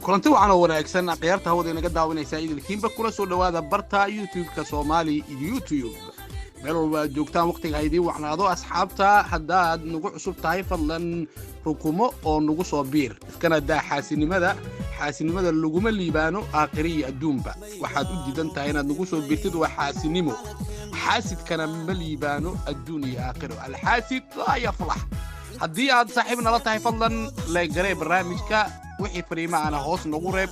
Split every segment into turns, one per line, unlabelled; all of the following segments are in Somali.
kulanti waxaan oo wanaagsan aqyaarta hawada inaga daawanaysaa idilkiinba kula soo dhawaada barta youtube-ka Soomaali YouTube meel walba joogtaan waqtiga idin wacnaado asxaabta haddaad nagu cusub tahay fadlan rukumo oo nagu soo biir iskana daa xaasinimada laguma liibaano aakhiriya adduunba waxaad u diidan tahay inaad nagu soo biirtid waa xaasinimo xaasidkana ma liibaano adduun iyo aakhiro alxaasid laa yaflax haddii aad saaxiib nala tahay fadlan la garee barnaamijka wixii fariimaana hoos nagu reeb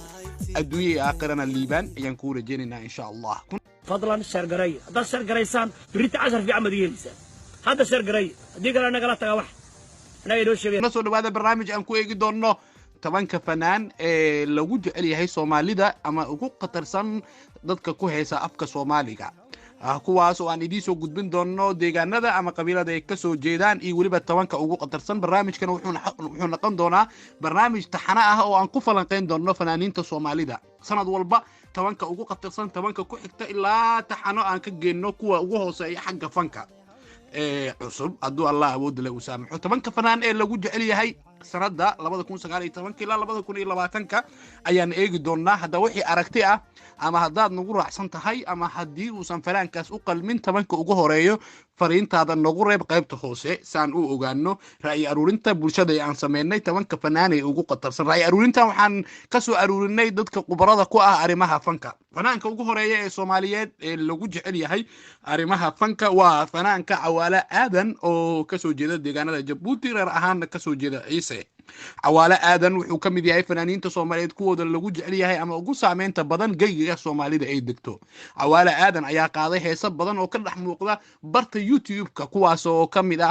adduunyo iyo aakhirana liibaan ayaan ku rajaynaynaa insha Allah
فضلا شرقرية هذا شرقريسان بريت 10 في عمد يلسان هذا شرقرية دي قال أنا قلت واحد أنا يدوش شيء
نصور هذا البرنامج أنكو يجي دونه طبعا كفنان لو جد عليه هاي سومالي ده أما أقول قطرسان ضدك كوهيسا أفك سوماليكا kuwaas oo aan idin soo gudbin doono deegaanada ama qabiilada ay ka soo jeedaan iyo waliba tabanka ugu qatarsan barnaamijkan wuxuu noqon doonaa barnaamij taxana ah oo aan ku falanqeyn doono fanaaniinta Soomaalida sanad walba tabanka ugu qatarsan tabanka ku xigta ilaa taxano aan ka geeyno kuwa ugu hooseeya xagga fanka cusub hadduu Allah awood leh u saamaxo tabanka fanaan ee lagu jecel yahay sanada 2019 ilaa 2020 ayaan eegi doonaa hadda wixii aragti ah ama haddaad nagu raacsan tahay ama haddii uusan fanaankaas u qalmin tabanka ugu horeeyo fariintaada nagu reeb qaybta hoose saan u ogaano ra'yi aruurinta bulshada ee aan sameynay tabanka fanaan ee ugu qatarsan ra'yi aruurintan waxaan ka soo aruurinay dadka khubarada ku ah arrimaha fanka fanaanka ugu horeeya ee Soomaaliyeed ee lagu jecel yahay arrimaha fanka waa fanaanka Cawaale Aadan oo ka soo jeeda deegaanada Jabuuti reer ahaan ka soo jeeda Cawaale Aadan wuxuu ka mid yahay fanaaniinta Soomaaliyeed kuwooda lagu jecel yahay ama ugu saameynta badan geyga Soomaalida ay degto Cawaale Aadan ayaa qaaday heeso badan oo ka dhex muuqda barta YouTube-ka kuwaas oo kamid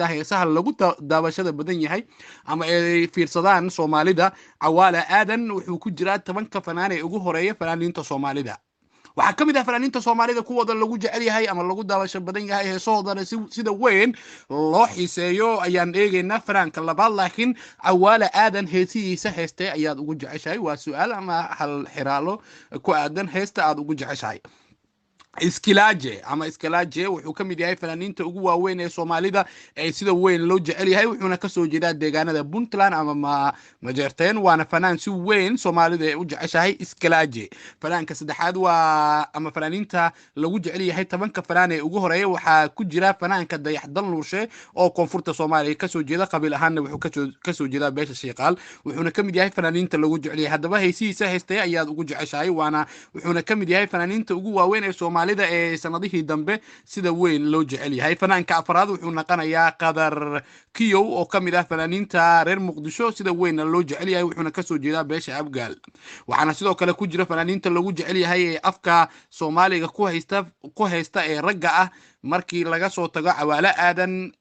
ah heesaha lagu daawashada badan yahay ama ay fiirsadaan Soomaalida Cawaale Aadan wuxuu ku jiraa tabanka fanaan ee ugu horeeya fanaaniinta Soomaalida waxaa ka mid ah fanaaniinta Soomaalida kuwooda lagu jecel yahay ama lagu daawasho badan yahay heesoodana sida weyn loo xiiseeyo ayaan eegaynaa fanaanka labaad laakiin Cawaale Aadan heesihiisa heestay ayaad ugu jeceshahay waa su'aal ama hal xiraalo ku aadan heesta aad ugu jeceshahay Iskilaaje wuxuu ka mid yahay fanaaniinta ugu waaweyn ee Soomaalida ee sida weyn loo jecel yahay wuxuuna ka soo jeedaa deegaanada Puntland ama Majeerteen waana fanaan si weyn Soomaalida u jeceshahay Iskilaaje fanaanka saddexaad waa ama fanaaniinta lagu jecel yahay tabanka fanaan ee ugu horeeya waxaa ku jira fanaanka Dayaxdal Nuurshe oo koonfurta Soomaaliya ka soo jeeda qabiil ahaanna wuxuu ka soo jeedaa beesha Sheeqaal wuxuuna ka mid yahay fanaaniinta lagu jecel yahay hadaba heesihiisa heestay ayaad ugu jeceshahay wuxuuna ka mid yahay fanaaniinta ugu waaweyn ee Soomaalida ee sanadihii dambe sida weyn loo jecel yahay fanaanka afraad wuxuu naqanayaa Qadar Kiyow oo ka mid ah fanaaniinta reer Muqdisho sida weyn loo jecel yahay wuxuuna ka soo jeedaa beesha Abgaal waxaana sidoo kale ku jira fanaaniinta lagu jecel yahay ee afka Soomaaliga ku haysta ee ragga ah markii laga soo tago Cawaale Aadan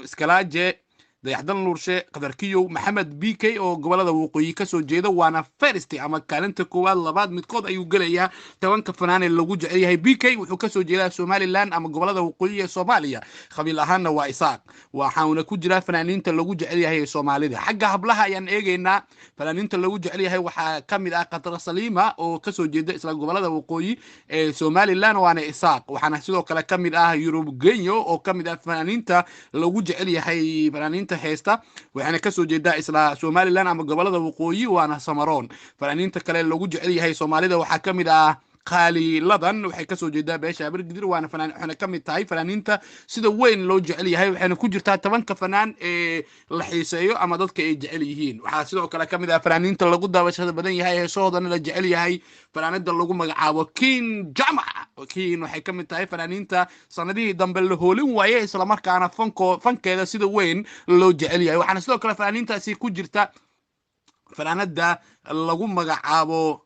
Iskilaaje Dayaxdal Nuurshe Qadar Kiyow Maxamed BK oo gobolada waqooyi ka soo jeeda waana first ama kaalinta koowaad labaad midkood ayuu galayaa tabanka fanaan ee lagu jecel yahay BK wuxuu ka soo jeedaa Somaliland ama gobolada waqooyi ee Soomaaliya qabiil ahaanna waa Isaaq waxaana ku jira fanaaniinta lagu jecel yahay ee Soomaalida xagga hablaha ayaan eegaynaa fanaaniinta lagu jecel yahay waxaa ka mid ah Qadar Saliima oo ka soo jeeda isla gobolada waqooyi ee Somaliland waana Isaaq waxaana sidoo kale ka mid ah Yurub Genyo oo ka mid ah fanaaniinta lagu jecel yahay fanaaniinta heesta waxaana ka soo jeedaa isla Somaliland ama gobolada waqooyi waana Samaroon fanaaniinta kale lagu jecel yahay Soomaalida waxaa ka mid ah Qaali Ladan waxay ka soo jeedaa beesha Abirgidir waana waxaana ka mid tahay fanaaniinta sida weyn loo jecel yahay waxaana ku jirtaa tabanka fanaan ee la xiiseeyo ama dadka ay jecel yihiin waxaa sidoo kale ka mid ah fanaaniinta lagu daawashada badan yahay heesoodana la jecel yahay fanaanada lagu magacaabo King Jamac waxay ka mid tahay fanaaniinta sanadihii dambe la hoolin waayay isla markaana fankeeda sida weyn loo jecel yahay waxaana sidoo kale fanaaniintaasi ku jirta fanaanada lagu magacaabo